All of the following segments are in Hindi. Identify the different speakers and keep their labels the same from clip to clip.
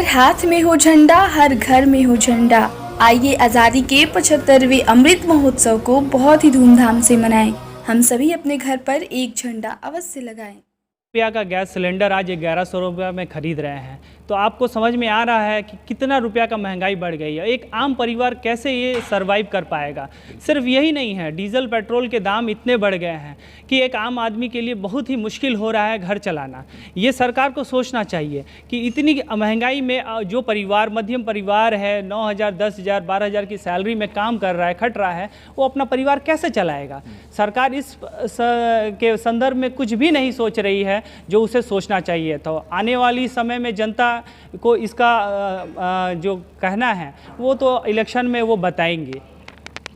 Speaker 1: हाथ में हो झंडा, हर घर में हो झंडा। आइए आज़ादी के 75वें अमृत महोत्सव को बहुत ही धूमधाम से मनाएं। हम सभी अपने घर पर एक झंडा अवश्य लगाएं।
Speaker 2: रुपया का गैस सिलेंडर आज 1100 रुपये में खरीद रहे हैं, तो आपको समझ में आ रहा है कि कितना रुपया का महंगाई बढ़ गई है। एक आम परिवार कैसे ये सरवाइव कर पाएगा। सिर्फ यही नहीं है, डीजल पेट्रोल के दाम इतने बढ़ गए हैं कि एक आम आदमी के लिए बहुत ही मुश्किल हो रहा है घर चलाना। ये सरकार को सोचना चाहिए कि इतनी महंगाई में जो परिवार, मध्यम परिवार है, 9,000, 10,000, 12,000 की सैलरी में काम कर रहा है, खट रहा है, वो अपना परिवार कैसे चलाएगा। सरकार इस के संदर्भ में कुछ भी नहीं सोच रही है जो उसे सोचना चाहिए। तो आने वाली समय में जनता को इसका जो कहना है वो तो इलेक्शन में वो बताएंगे।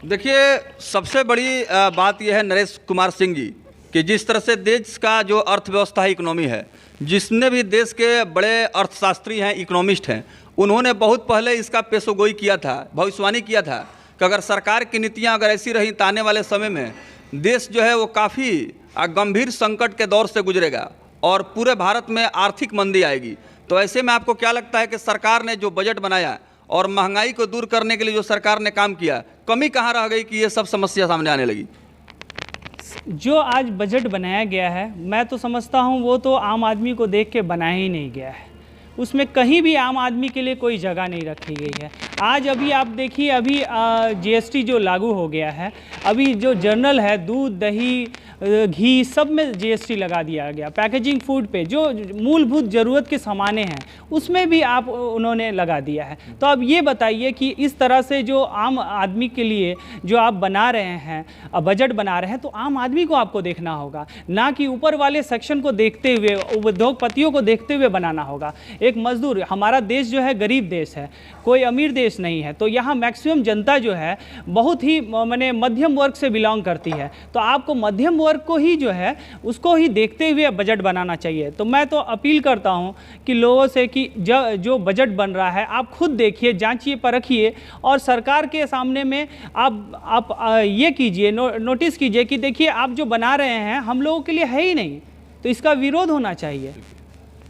Speaker 3: देखिए, सबसे बड़ी बात यह है नरेश कुमार सिंह जी कि जिस तरह से देश का जो अर्थव्यवस्था है, इकोनॉमी है, जिसने भी देश के बड़े अर्थशास्त्री हैं, इकोनॉमिस्ट हैं, उन्होंने बहुत पहले इसका पेशगोई किया था, भविष्यवाणी किया था कि अगर सरकार की नीतियां अगर ऐसी रही तो आने वाले समय में देश जो है वो काफ़ी गंभीर संकट के दौर से गुजरेगा और पूरे भारत में आर्थिक मंदी आएगी। तो ऐसे में आपको क्या लगता है कि सरकार ने जो बजट बनाया और महंगाई को दूर करने के लिए जो सरकार ने काम किया, कमी कहाँ रह गई कि ये सब समस्या सामने आने लगी?
Speaker 2: जो आज बजट बनाया गया है, मैं तो समझता हूँ वो तो आम आदमी को देख के बनाया ही नहीं गया है। उसमें कहीं भी आम आदमी के लिए कोई जगह नहीं रखी गई है। आज अभी आप देखिए, अभी जीएसटी जो लागू हो गया है, अभी जो जनरल है, दूध, दही, घी, सब में जीएसटी लगा दिया गया। पैकेजिंग फूड पे जो मूलभूत ज़रूरत के सामानें हैं उसमें भी आप उन्होंने लगा दिया है। तो अब ये बताइए कि इस तरह से जो आम आदमी के लिए जो आप बना रहे हैं, बजट बना रहे हैं, तो आम आदमी को आपको देखना होगा, ना कि ऊपर वाले सेक्शन को देखते हुए, उद्योगपतियों को देखते हुए बनाना होगा। एक मजदूर, हमारा देश जो है गरीब देश है, कोई अमीर देश नहीं है। तो यहाँ मैक्सिमम जनता जो है बहुत ही माने मध्यम वर्ग से बिलोंग करती है। तो आपको मध्यम वर्ग को ही जो है उसको ही देखते हुए बजट बनाना चाहिए। तो मैं तो अपील करता हूँ कि लोगों से कि जो बजट बन रहा है आप खुद देखिए, जांचिए, परखिए और सरकार के सामने में आप ये कीजिए, नोटिस कीजिए कि देखिए आप जो बना रहे हैं हम लोगों के लिए है ही नहीं, तो इसका विरोध होना चाहिए।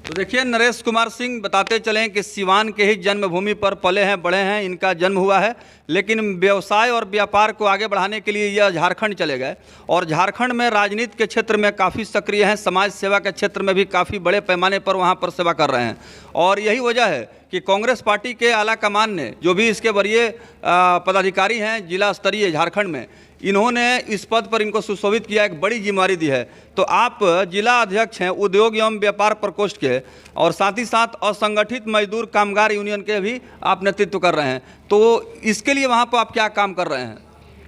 Speaker 3: तो देखिए, नरेश कुमार सिंह बताते चलें कि सिवान के ही जन्मभूमि पर पले हैं, बड़े हैं, इनका जन्म हुआ है, लेकिन व्यवसाय और व्यापार को आगे बढ़ाने के लिए यह झारखंड चले गए और झारखंड में राजनीति के क्षेत्र में काफ़ी सक्रिय हैं, समाज सेवा के क्षेत्र में भी काफ़ी बड़े पैमाने पर वहाँ पर सेवा कर रहे हैं। और यही वजह है कि कांग्रेस पार्टी के आला कमान ने, जो भी इसके वरीय पदाधिकारी हैं जिला स्तरीय झारखंड में, इन्होंने इस पद पर इनको सुशोभित किया, एक बड़ी जिम्मेदारी दी है। तो आप जिला अध्यक्ष हैं उद्योग एवं व्यापार प्रकोष्ठ के, और साथ ही साथ असंगठित मजदूर कामगार यूनियन के भी आप नेतृत्व कर रहे हैं। तो इसके लिए वहाँ पर आप क्या काम कर रहे हैं?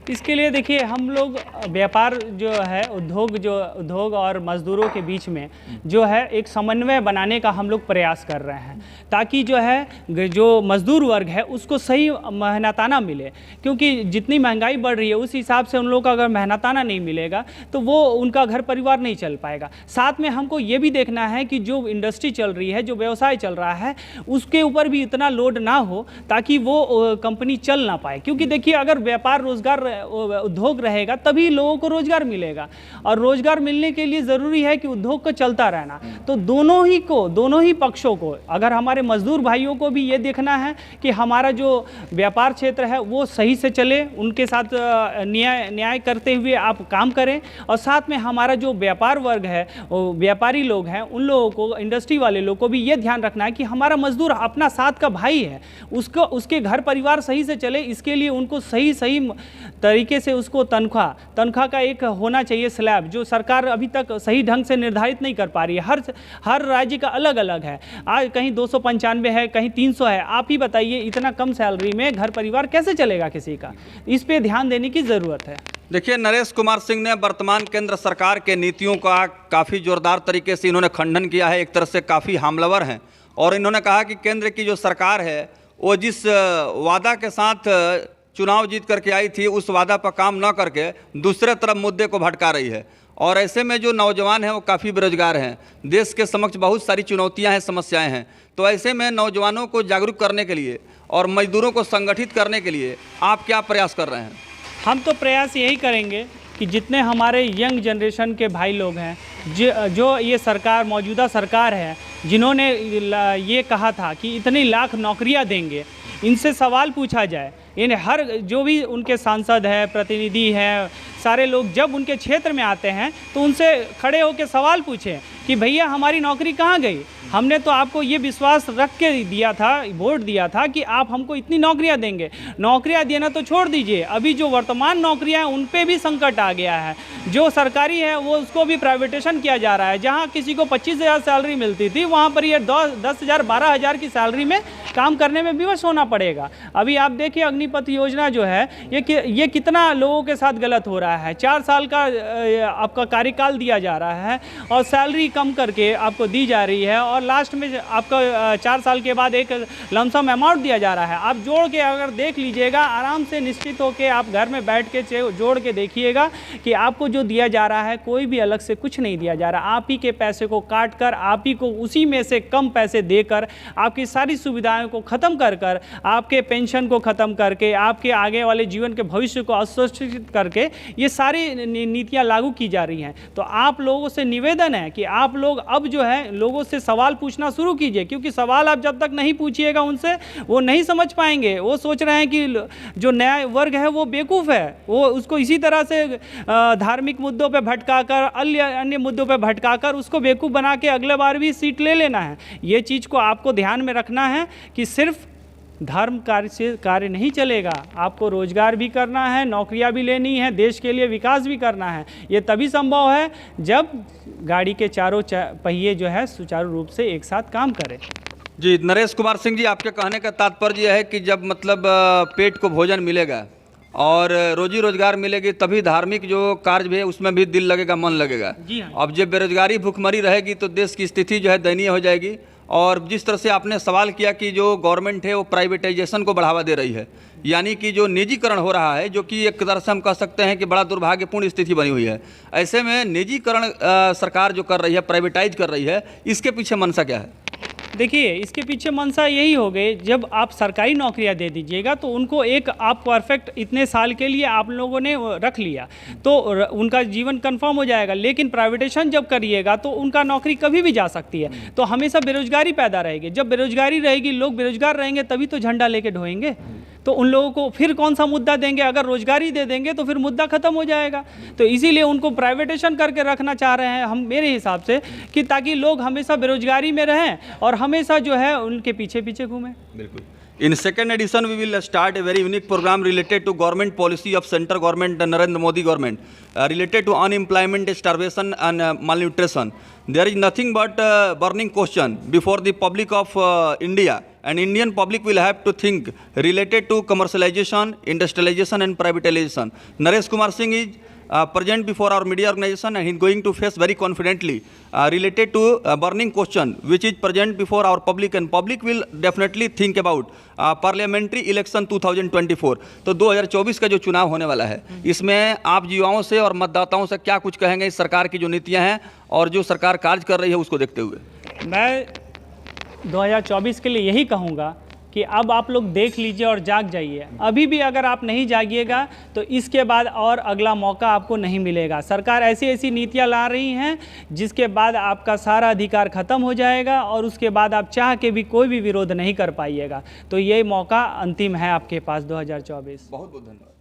Speaker 2: इसके लिए देखिए, हम लोग व्यापार जो है, उद्योग और मज़दूरों के बीच में जो है एक समन्वय बनाने का हम लोग प्रयास कर रहे हैं, ताकि जो है जो मज़दूर वर्ग है उसको सही मेहनताना मिले। क्योंकि जितनी महंगाई बढ़ रही है उस हिसाब से उन लोगों को अगर मेहनताना नहीं मिलेगा तो वो उनका घर परिवार नहीं चल पाएगा। साथ में हमको ये भी देखना है कि जो इंडस्ट्री चल रही है, जो व्यवसाय चल रहा है, उसके ऊपर भी इतना लोड ना हो ताकि वो कंपनी चल ना पाए। क्योंकि देखिए, अगर व्यापार, रोजगार, उद्योग रहेगा तभी लोगों को रोजगार मिलेगा, और रोजगार मिलने के लिए ज़रूरी है कि उद्योग को चलता रहना। तो दोनों ही पक्षों को, अगर हमारे मजदूर भाइयों को भी ये देखना है कि हमारा जो व्यापार क्षेत्र है वो सही से चले, उनके साथ न्याय करते हुए आप काम करें, और साथ में हमारा जो व्यापार वर्ग है, व्यापारी लोग हैं, उन लोगों को, इंडस्ट्री वाले लोग को भी ये ध्यान रखना है कि हमारा मजदूर अपना साथ का भाई है, उसके घर परिवार सही से चले। इसके लिए उनको सही तरीके से उसको तनख्वाह का एक होना चाहिए स्लैब, जो सरकार अभी तक सही ढंग से निर्धारित नहीं कर पा रही है। हर राज्य का अलग अलग है, आज कहीं 295 है, कहीं 300 है। आप ही बताइए, इतना कम सैलरी में घर परिवार कैसे चलेगा किसी का? इस पे ध्यान देने की ज़रूरत है।
Speaker 3: देखिए, नरेश कुमार सिंह ने वर्तमान केंद्र सरकार के नीतियों का काफ़ी जोरदार तरीके से इन्होंने खंडन किया है, एक तरह से काफ़ी हमलावर हैं, और इन्होंने कहा कि केंद्र की जो सरकार है वो जिस वादा के साथ चुनाव जीत करके आई थी उस वादा पर काम न करके दूसरे तरफ मुद्दे को भटका रही है। और ऐसे में जो नौजवान हैं वो काफ़ी बेरोजगार हैं, देश के समक्ष बहुत सारी चुनौतियां हैं, समस्याएं हैं। तो ऐसे में नौजवानों को जागरूक करने के लिए और मजदूरों को संगठित करने के लिए आप क्या प्रयास कर रहे हैं?
Speaker 2: हम तो प्रयास यही करेंगे कि जितने हमारे यंग जनरेशन के भाई लोग हैं, जो ये सरकार, मौजूदा सरकार है, जिन्होंने ये कहा था कि इतनी लाख नौकरियां देंगे, इनसे सवाल पूछा जाए। इन हर जो भी उनके सांसद हैं, प्रतिनिधि हैं, सारे लोग जब उनके क्षेत्र में आते हैं तो उनसे खड़े होकर सवाल पूछें कि भैया हमारी नौकरी कहाँ गई। हमने तो आपको ये विश्वास रख के दिया था, वोट दिया था कि आप हमको इतनी नौकरियां देंगे। नौकरियां देना तो छोड़ दीजिए, अभी जो वर्तमान नौकरियां हैं उन पे भी संकट आ गया है। जो सरकारी है वो उसको भी प्राइवेटेशन किया जा रहा है। जहां किसी को 25,000 सैलरी मिलती थी, वहां पर ये 10,000 12,000 की सैलरी में काम करने में विवश होना पड़ेगा। अभी आप देखिए अग्निपथ योजना जो है ये कितना लोगों के साथ गलत हो रहा है। 4 साल का आपका कार्यकाल दिया जा रहा है और सैलरी कम करके आपको दी जा रही है, और लास्ट में आपका 4 साल के बाद एक लमसम अमाउंट दिया जा रहा है। आप जोड़ के अगर देख लीजिएगा, आराम से निश्चित होकर आप घर में बैठ के जोड़ के देखिएगा कि आपको जो दिया जा रहा है कोई भी अलग से कुछ नहीं दिया जा रहा। आप ही के पैसे को काट कर, आप ही को उसी में से कम पैसे देकर, आपकी सारी सुविधाएं को ख़त्म कर कर, आपके पेंशन को ख़त्म करके, आपके आगे वाले जीवन के भविष्य को असुरक्षित करके ये सारी नीतियाँ लागू की जा रही हैं। तो आप लोगों से निवेदन है कि आप लोग अब जो है लोगों से सवाल पूछना शुरू कीजिए, क्योंकि सवाल आप जब तक नहीं पूछिएगा उनसे, वो नहीं समझ पाएंगे। वो सोच रहे हैं कि जो न्याय वर्ग है वो बेवकूफ़ है, वो उसको इसी तरह से धार्मिक मुद्दों पे भटकाकर, अन्य मुद्दों पे भटकाकर उसको बेवकूफ़ बना के अगले बार भी सीट ले लेना है। ये चीज़ को आपको ध्यान में रखना है कि सिर्फ धर्म कार्य से कार्य नहीं चलेगा, आपको रोजगार भी करना है, नौकरियां भी लेनी है, देश के लिए विकास भी करना है। ये तभी संभव है जब गाड़ी के चारों पहिए जो है सुचारू रूप से एक साथ काम करें।
Speaker 3: जी, नरेश कुमार सिंह जी, आपके कहने का तात्पर्य यह है कि जब मतलब पेट को भोजन मिलेगा और रोजी रोजगार मिलेगी, तभी धार्मिक जो कार्य भी है उसमें भी दिल लगेगा, मन लगेगा।
Speaker 2: जी हाँ।
Speaker 3: अब जब बेरोजगारी भूखमरी रहेगी तो देश की स्थिति जो है दयनीय हो जाएगी। और जिस तरह से आपने सवाल किया कि जो गवर्नमेंट है वो प्राइवेटाइजेशन को बढ़ावा दे रही है, यानी कि जो निजीकरण हो रहा है, जो कि एक तरह से हम कह सकते हैं कि बड़ा दुर्भाग्यपूर्ण स्थिति बनी हुई है। ऐसे में निजीकरण सरकार जो कर रही है, प्राइवेटाइज कर रही है, इसके पीछे मंशा क्या है?
Speaker 2: देखिए, इसके पीछे मंशा यही हो गई, जब आप सरकारी नौकरियां दे दीजिएगा तो उनको एक आप परफेक्ट इतने साल के लिए आप लोगों ने रख लिया तो उनका जीवन कंफर्म हो जाएगा। लेकिन प्राइवेटेशन जब करिएगा तो उनका नौकरी कभी भी जा सकती है, तो हमेशा बेरोजगारी पैदा रहेगी। जब बेरोजगारी रहेगी, लोग बेरोजगार रहेंगे, तभी तो झंडा लेके ढोएंगे। तो उन लोगों को फिर कौन सा मुद्दा देंगे? अगर रोजगारी दे देंगे तो फिर मुद्दा खत्म हो जाएगा। तो इसीलिए उनको प्राइवेटेशन करके रखना चाह रहे हैं हम, मेरे हिसाब से, कि ताकि लोग हमेशा बेरोजगारी में रहें और हमेशा जो है उनके पीछे पीछे घूमें।
Speaker 3: बिल्कुल। In second edition, we will start a very unique program related to government policy of central government, Narendra Modi government, related to unemployment, starvation and malnutrition. There is nothing but burning question before the public of India, and Indian public will have to think related to commercialization, industrialization and privatization. Naresh Kumar Singh is present before our media organization, and he is going to face very confidently related to burning question which is present before our public, and public will definitely think about parliamentary election 2024। तो 2024 का जो चुनाव होने वाला है, इसमें आप युवाओं से और मतदाताओं से क्या कुछ कहेंगे इस सरकार की जो नीतियां हैं और जो सरकार कार्य कर रही है उसको देखते हुए?
Speaker 2: मैं 2024 के लिए यही कहूँगा कि अब आप लोग देख लीजिए और जाग जाइए। अभी भी अगर आप नहीं जागिएगा तो इसके बाद और अगला मौका आपको नहीं मिलेगा। सरकार ऐसी ऐसी नीतियां ला रही हैं जिसके बाद आपका सारा अधिकार ख़त्म हो जाएगा और उसके बाद आप चाह के भी कोई भी विरोध नहीं कर पाइएगा। तो ये मौका अंतिम है आपके पास 2024।
Speaker 3: बहुत बहुत धन्यवाद।